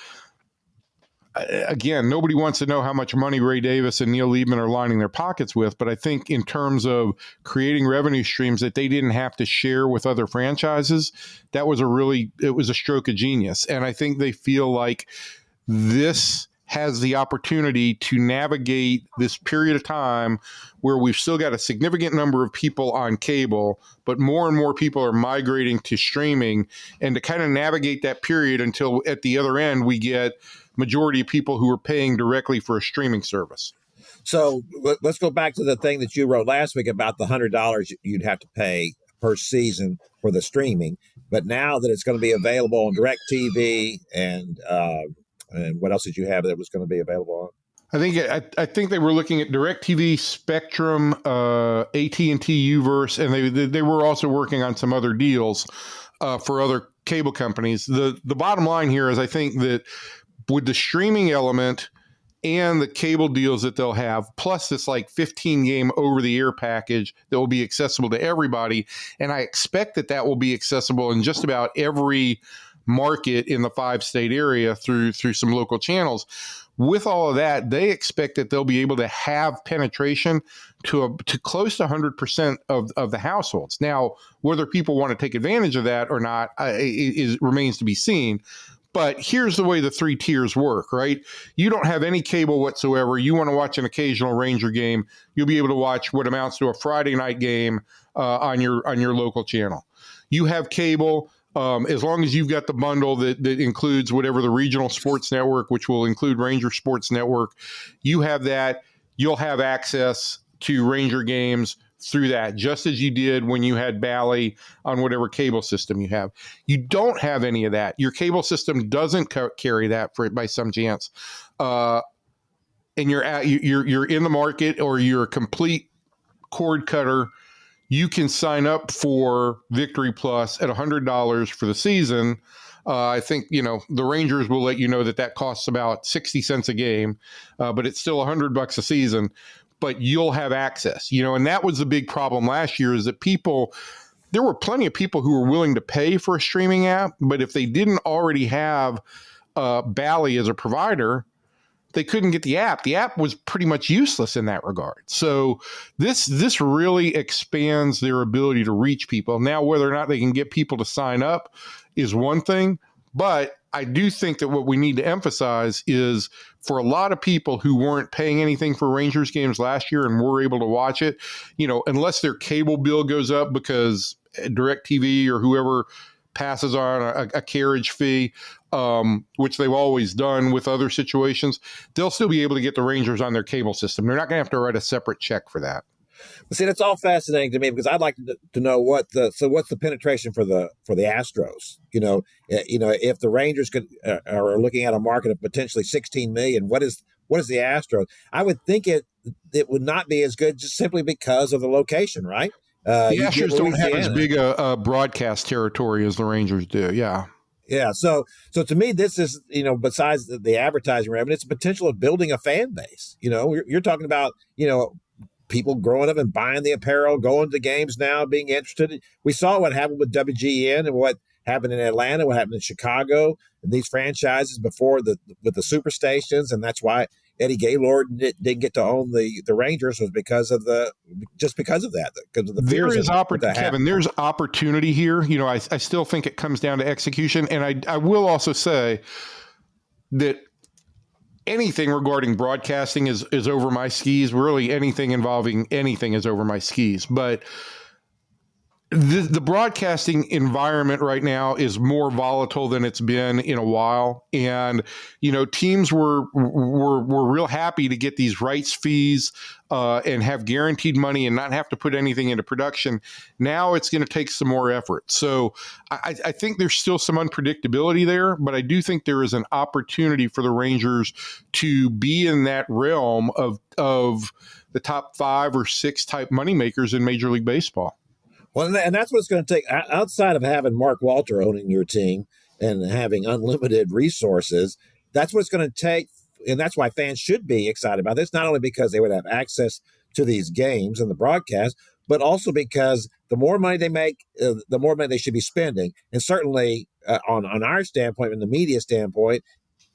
S4: again, nobody wants to know how much money Ray Davis and Neil Liebman are lining their pockets with. But I think in terms of creating revenue streams that they didn't have to share with other franchises, it was a stroke of genius. And I think they feel like this has the opportunity to navigate this period of time where we've still got a significant number of people on cable, but more and more people are migrating to streaming, and to kind of navigate that period until at the other end, we get majority of people who are paying directly for a streaming service.
S2: So let's go back to the thing that you wrote last week about the $100 you'd have to pay per season for the streaming. But now that it's going to be available on DirecTV and what else did you have that was going to be available on?
S4: I think they were looking at DirecTV, Spectrum, AT&T Uverse, and they were also working on some other deals for other cable companies. The bottom line here is I think that with the streaming element and the cable deals that they'll have, plus this 15-game over-the-air package that will be accessible to everybody, and I expect that will be accessible in just about every market in the 5-state area through some local channels. With all of that, they expect that they'll be able to have penetration to close to 100% of the households. Now, whether people want to take advantage of that or not remains to be seen. But here's the way the 3 tiers work, right? You don't have any cable whatsoever. You want to watch an occasional Ranger game, you'll be able to watch what amounts to a Friday night game on your local channel. You have cable. As long as you've got the bundle that includes whatever the regional sports network, which will include Ranger Sports Network, you have that. You'll have access to Ranger games through that, just as you did when you had Bally on whatever cable system you have. You don't have any of that. Your cable system doesn't carry that by some chance, and you're in the market or you're a complete cord cutter. You can sign up for Victory Plus at $100 for the season. I think, the Rangers will let you know that costs about 60 cents a game, but it's still $100 a season, but you'll have access, and that was the big problem last year is that there were plenty of people who were willing to pay for a streaming app, but if they didn't already have Bally as a provider, they couldn't get the app. The app was pretty much useless in that regard. So this really expands their ability to reach people. Now, whether or not they can get people to sign up is one thing, but I do think that what we need to emphasize is for a lot of people who weren't paying anything for Rangers games last year and were able to watch it, unless their cable bill goes up because DirecTV or whoever passes on a carriage fee, which they've always done with other situations, they'll still be able to get the Rangers on their cable system. They're not going to have to write a separate check for that.
S2: But see, that's all fascinating to me because I'd like to know what's the penetration for the Astros. If the Rangers are looking at a market of potentially 16 million, what is the Astros? I would think it would not be as good just simply because of the location, right?
S4: The Astros don't have as big a broadcast territory as the Rangers do. Yeah.
S2: Yeah. So to me, this is, besides the advertising revenue, it's the potential of building a fan base. You're talking about, people growing up and buying the apparel, going to games now, being interested. We saw what happened with WGN and what happened in Atlanta, what happened in Chicago, and these franchises before with the superstations. And that's why Eddie Gaylord didn't get to own the Rangers was because of that, because of the fears.
S4: There is opportunity, Kevin. There's opportunity here. I still think it comes down to execution. And I will also say that anything regarding broadcasting is over my skis. Really, anything involving anything is over my skis. But the broadcasting environment right now is more volatile than it's been in a while. And, teams were real happy to get these rights fees and have guaranteed money and not have to put anything into production. Now it's going to take some more effort. So I think there's still some unpredictability there, but I do think there is an opportunity for the Rangers to be in that realm of the top 5 or 6 type moneymakers in Major League Baseball.
S2: Well, and that's what it's going to take outside of having Mark Walter owning your team and having unlimited resources. That's what it's going to take. And that's why fans should be excited about this, not only because they would have access to these games and the broadcast, but also because the more money they make, the more money they should be spending. And certainly on our standpoint, from the media standpoint,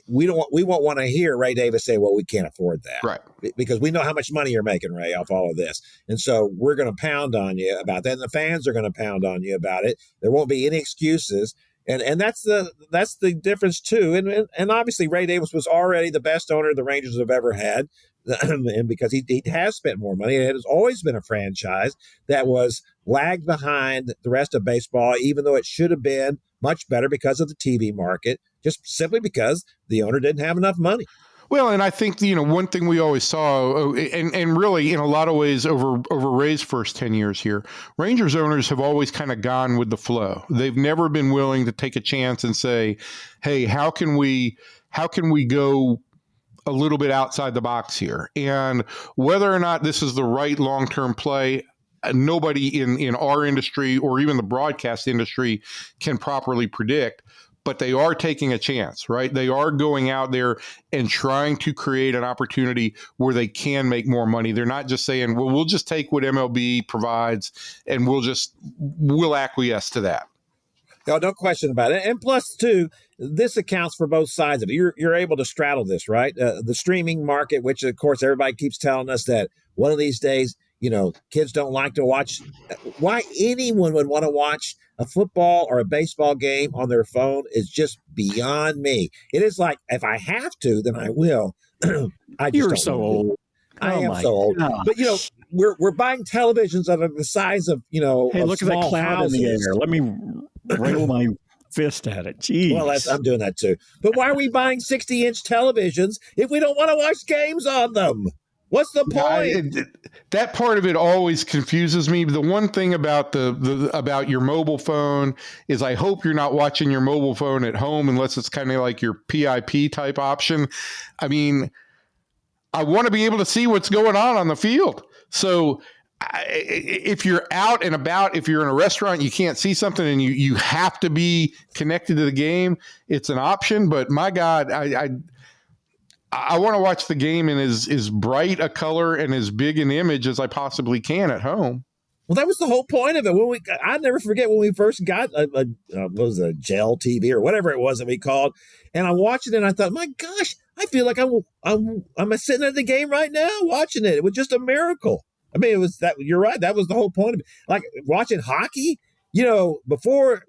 S2: we won't want to hear Ray Davis say, well, we can't afford that.
S4: Right.
S2: Because we know how much money you're making, Ray, off all of this. And so we're going to pound on you about that. And the fans are going to pound on you about it. There won't be any excuses. And that's the difference, too. And obviously, Ray Davis was already the best owner the Rangers have ever had. And because he has spent more money, it has always been a franchise that was lagged behind the rest of baseball, even though it should have been much better because of the TV market, just simply because the owner didn't have enough money.
S4: Well, and I think, one thing we always saw, and really in a lot of ways over Ray's first 10 years here, Rangers owners have always kind of gone with the flow. They've never been willing to take a chance and say, hey, how can we go a little bit outside the box here? And whether or not this is the right long-term play, nobody in our industry or even the broadcast industry can properly predict. But they are taking a chance, right? They are going out there and trying to create an opportunity where they can make more money. They're not just saying, well, we'll just take what MLB provides and we'll acquiesce to that.
S2: No question about it. And plus, too, this accounts for both sides of it. You're able to straddle this, right? The streaming market, which, of course, everybody keeps telling us that one of these days, kids don't like to watch. Why anyone would want to watch a football or a baseball game on their phone is just beyond me. It is like, if I have to, then I will. I just
S3: You're
S2: don't
S3: so
S2: wanna do it.
S3: old.
S2: I
S3: Oh
S2: am
S3: my
S2: so old.
S3: gosh.
S2: But, we're buying televisions that are the size of,
S3: Hey,
S2: of
S3: look at that
S2: small
S3: cloud in the
S2: houses.
S3: air. Let me rail my fist at it. Jeez.
S2: Well, I'm doing that too. But why are we buying 60-inch televisions if we don't want to watch games on them? What's the point?
S4: That part of it always confuses me. The one thing about about your mobile phone is I hope you're not watching your mobile phone at home unless it's kind of like your PIP type option. I mean, I want to be able to see what's going on the field. So if you're out and about, if you're in a restaurant, you can't see something and you have to be connected to the game, it's an option. But my God, I want to watch the game in as bright a color and as big an image as I possibly can at home.
S2: Well, that was the whole point of it. I never forget when we first got what was a gel TV or whatever it was that we called, and I watched it and I thought, my gosh, I feel like I'm sitting at the game right now watching it. It was just a miracle. I mean, it was that. You're right. That was the whole point of it. Like watching hockey. Before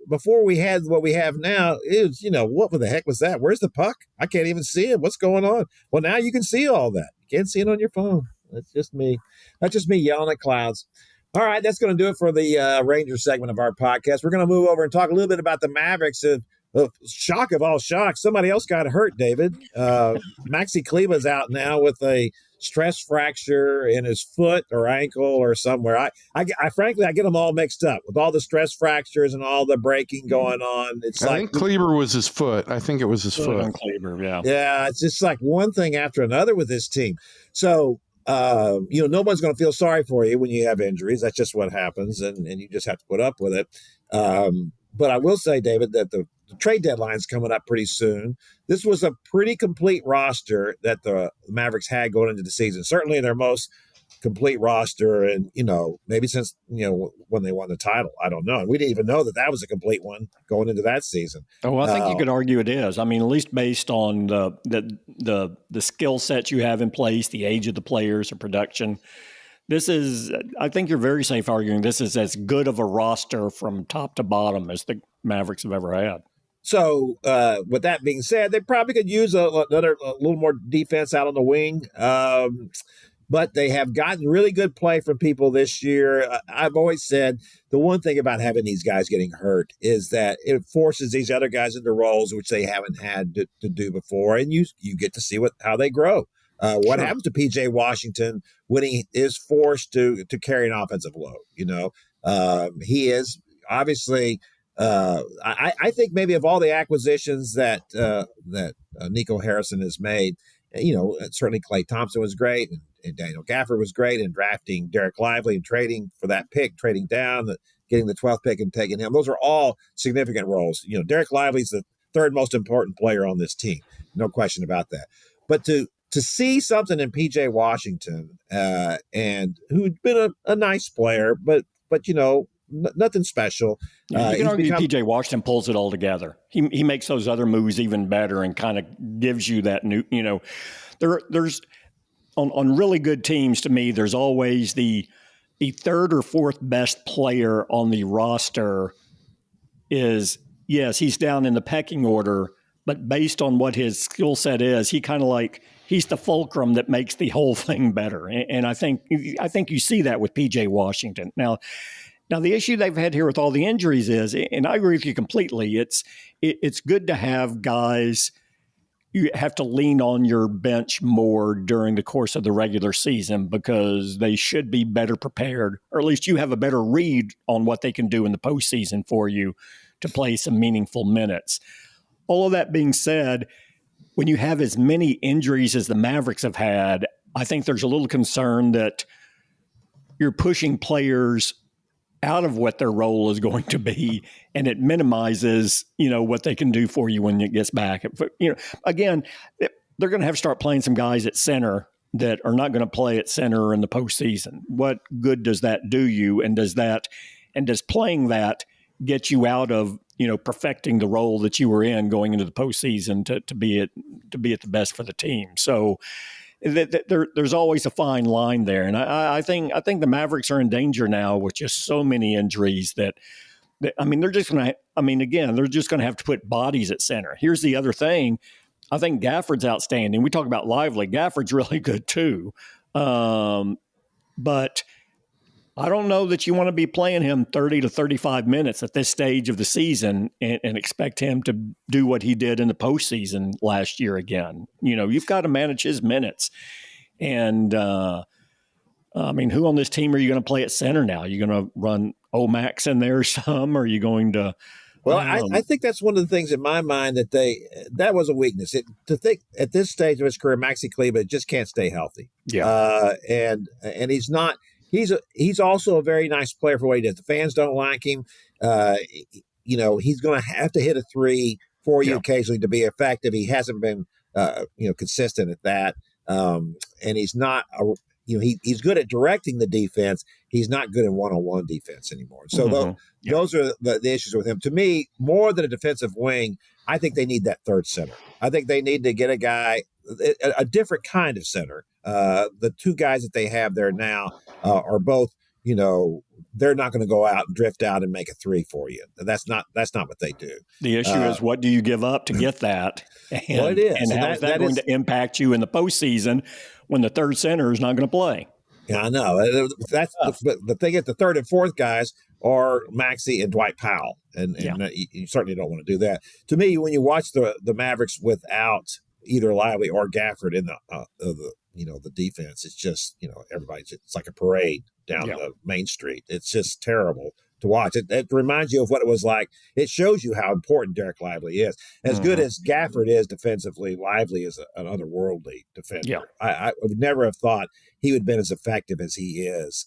S2: we had what we have now, it was, what the heck was that? Where's the puck? I can't even see it. What's going on? Well, now you can see all that. You can't see it on your phone. That's just me. That's just me yelling at clouds. All right, that's going to do it for the Rangers segment of our podcast. We're going to move over and talk a little bit about the Mavericks. Shock of all shocks, somebody else got hurt, David. Maxi Kleba's out now with a stress fracture in his foot or ankle or somewhere. I frankly, I get them all mixed up with all the stress fractures and all the breaking going on.
S4: I think Kleber was his foot. I think it was his foot.
S3: Kleber, yeah.
S2: Yeah, it's just like one thing after another with this team. So, nobody's going to feel sorry for you when you have injuries. That's just what happens, and you just have to put up with it. But I will say, David, that the trade deadline's coming up pretty soon. This was a pretty complete roster that the Mavericks had going into the season. Certainly their most complete roster, and maybe since when they won the title. I don't know. We didn't even know that was a complete one going into that season.
S3: Oh, I think you could argue it is. I mean, at least based on the skill sets you have in place, the age of the players, the production. This is, I think you're very safe arguing this is as good of a roster from top to bottom as the Mavericks have ever had.
S2: So, with that being said, they probably could use a little more defense out on the wing. But they have gotten really good play from people this year. I've always said the one thing about having these guys getting hurt is that it forces these other guys into roles which they haven't had to do before, and you get to see how they grow. What happens to P.J. Washington when he is forced to carry an offensive load? He is obviously. I think maybe of all the acquisitions that Nico Harrison has made, certainly Klay Thompson was great, and Daniel Gafford was great, and drafting Derek Lively and trading for that pick, trading down, getting the 12th pick and taking him. Those are all significant roles. Derek Lively's the third most important player on this team, no question about that. But to see something in P.J. Washington, and who'd been a nice player, but nothing special.
S3: You can argue P.J. Washington pulls it all together. He makes those other moves even better and kind of gives you that new. There's on really good teams, to me, there's always the third or fourth best player on the roster is, yes, he's down in the pecking order, but based on what his skill set is, he's the fulcrum that makes the whole thing better. And I think you see that with P.J. Washington. Now, the issue they've had here with all the injuries is, and I agree with you completely, it's good to have guys. You have to lean on your bench more during the course of the regular season because they should be better prepared, or at least you have a better read on what they can do in the postseason for you to play some meaningful minutes. All of that being said, when you have as many injuries as the Mavericks have had, I think there's a little concern that you're pushing players out of what their role is going to be, and it minimizes, what they can do for you when it gets back. Again, they're going to have to start playing some guys at center that are not going to play at center in the postseason. What good does that do you? And does playing that get you out of perfecting the role that you were in going into the postseason to be at the best for the team. So there's always a fine line there, and I think the Mavericks are in danger now with just so many injuries that they're just going to. They're just going to have to put bodies at center. Here's the other thing. I think Gafford's outstanding. We talk about Lively. Gafford's really good too. But I don't know that you want to be playing him 30 to 35 minutes at this stage of the season and expect him to do what he did in the postseason last year again. You've got to manage his minutes. And, who on this team are you going to play at center now? Are you going to run Omax in there some? Or are you going to –
S2: Well, I think that's one of the things in my mind that was a weakness. To think at this stage of his career, Maxi Kleber just can't stay healthy.
S3: Yeah.
S2: And he's not – He's also a very nice player for what he does. The fans don't like him. He's going to have to hit a three for you occasionally to be effective. He hasn't been, consistent at that. And he's not, he's good at directing the defense. He's not good in one-on-one defense anymore. So those are the issues with him. To me, more than a defensive wing, I think they need that third center. I think they need to get a guy, a different kind of center. The two guys that they have there now are both, they're not going to go out and drift out and make a three for you. That's not what they do.
S3: The issue is, what do you give up to get that? And,
S2: well, it is.
S3: And how is that going to impact you in the postseason when the third center is not going to play?
S2: Yeah, I know. That's the thing is, the third and fourth guys are Maxey and Dwight Powell, and you certainly don't want to do that. To me, when you watch the Mavericks without either Lively or Gafford in the defense, it's just it's like a parade down the main street. It's just terrible to watch. It reminds you of what it was like. It shows you how important Derek Lively is. As good as Gafford is defensively, Lively is an otherworldly defender. Yeah. I would never have thought he would have been as effective as he is,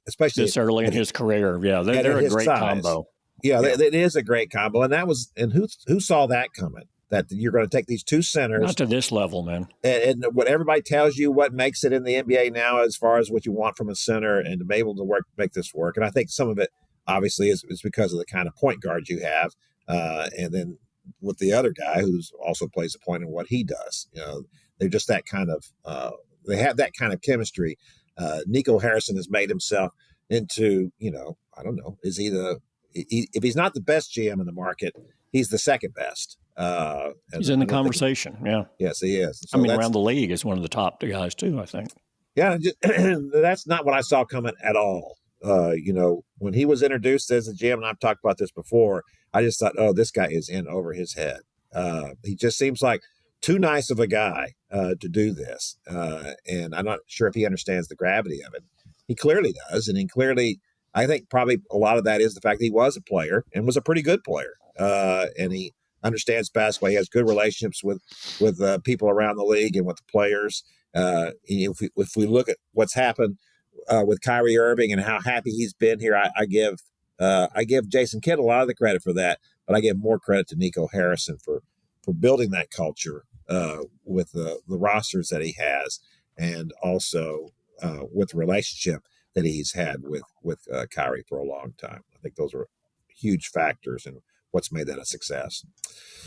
S2: especially
S3: this early in his career. Yeah, they're a great combo.
S2: Yeah, it is a great combo, and who saw that coming? That you're going to take these two centers.
S3: Not to this level, man.
S2: And what everybody tells you what makes it in the NBA now as far as what you want from a center and to be able to make this work. And I think some of it obviously is because of the kind of point guard you have. And then with the other guy who's also plays a point in what he does. They're just that kind of they have that kind of chemistry. Nico Harrison has made himself into, I don't know, is he if he's not the best GM in the market, he's the second best.
S3: He's in the conversation.
S2: Yes, he is.
S3: So around the league is one of the top guys too, I think.
S2: Yeah, that's not what I saw coming at all. When he was introduced as a GM, and I've talked about this before, I just thought, oh, this guy is in over his head. He just seems like too nice of a guy to do this. And I'm not sure if he understands the gravity of it. He clearly does. And I think probably a lot of that is the fact that he was a player and was a pretty good player. And he understands basketball. He has good relationships with people around the league and with the players. If we look at what's happened with Kyrie Irving and how happy he's been here, I give Jason Kidd a lot of the credit for that, but I give more credit to Nico Harrison for building that culture with the rosters that he has, and also with the relationship that he's had with Kyrie for a long time. I think those are huge factors in what's made that a success.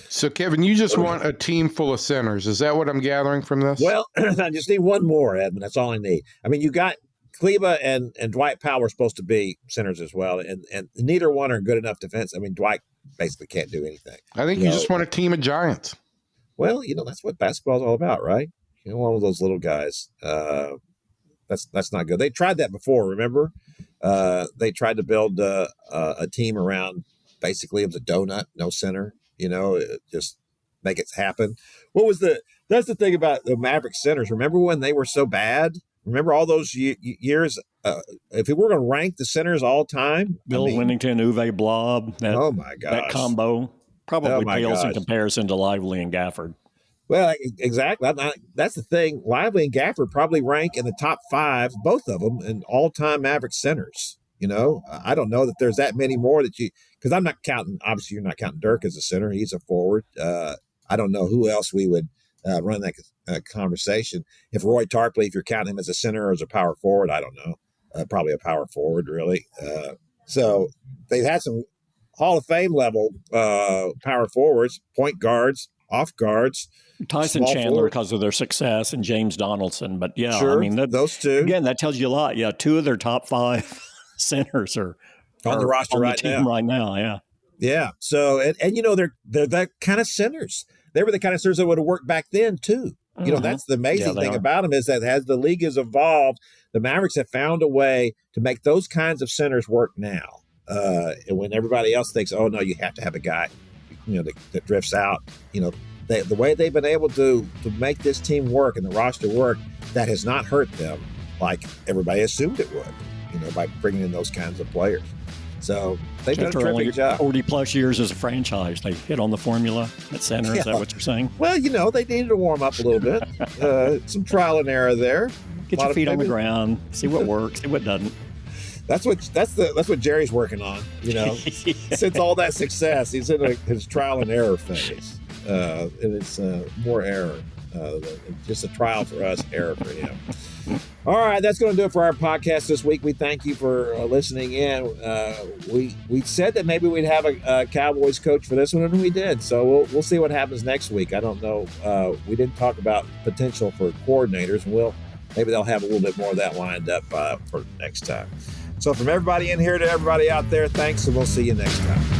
S4: So, Kevin, you just want a team full of centers. Is that what I'm gathering from this?
S2: Well, I just need one more, Edmund. That's all I need. You got Kleber and Dwight Powell are supposed to be centers as well, and neither one are good enough defense. Dwight basically can't do anything.
S4: I think you just want a team of giants.
S2: Well, that's what basketball is all about, right? One of those little guys. That's not good. They tried that before, remember? They tried to build a team around, basically it was a donut, no center, just make it happen. That's the thing about the Maverick centers. Remember when they were so bad? Remember all those years? If we were going to rank the centers all time,
S3: Bill Winnington, Uwe Blob,
S2: oh my gosh,
S3: that combo probably pales in comparison to Lively and Gafford.
S2: Well, exactly. That's the thing. Lively and Gafford probably rank in the top 5, both of them, in all-time Maverick centers. I don't know that there's that many more because I'm not counting. Obviously, you're not counting Dirk as a center. He's a forward. I don't know who else we would run that conversation. If Roy Tarpley, if you're counting him as a center or as a power forward, I don't know. Probably a power forward, really. So they've had some Hall of Fame level power forwards, point guards, off guards.
S3: Tyson Chandler because of their success, and James Donaldson. But yeah,
S2: sure,
S3: I mean,
S2: those two.
S3: Again, that tells you a lot. Yeah, 2 of their top 5 centers are
S2: on the roster
S3: right now. Yeah.
S2: Yeah. So, and you know, they're that kind of centers. They were the kind of centers that would have worked back then too. You know, that's the amazing thing about them, is that as the league has evolved, the Mavericks have found a way to make those kinds of centers work now. And when everybody else thinks, oh no, you have to have a guy, you know, that drifts out, you know, the way they've been able to make this team work and the roster work, that has not hurt them like everybody assumed it would, you know, by bringing in those kinds of players. So they've done a terrific job.
S3: 40 plus years as a franchise, they hit on the formula at center. Is that what you're saying?
S2: Well, you know, they needed to warm up a little bit. Some trial and error there.
S3: Get your feet on the ground, see what works, see what doesn't.
S2: That's what Jerry's working on. You know, since all that success, he's in his trial and error phase, and it's more error. Just a trial for us, error for him. All right, that's going to do it for our podcast this week. We thank you for listening in. We said that maybe we'd have a Cowboys coach for this one, and we did. So we'll see what happens next week. I don't know. We didn't talk about potential for coordinators, and maybe they'll have a little bit more of that lined up for next time. So from everybody in here to everybody out there, thanks, and we'll see you next time.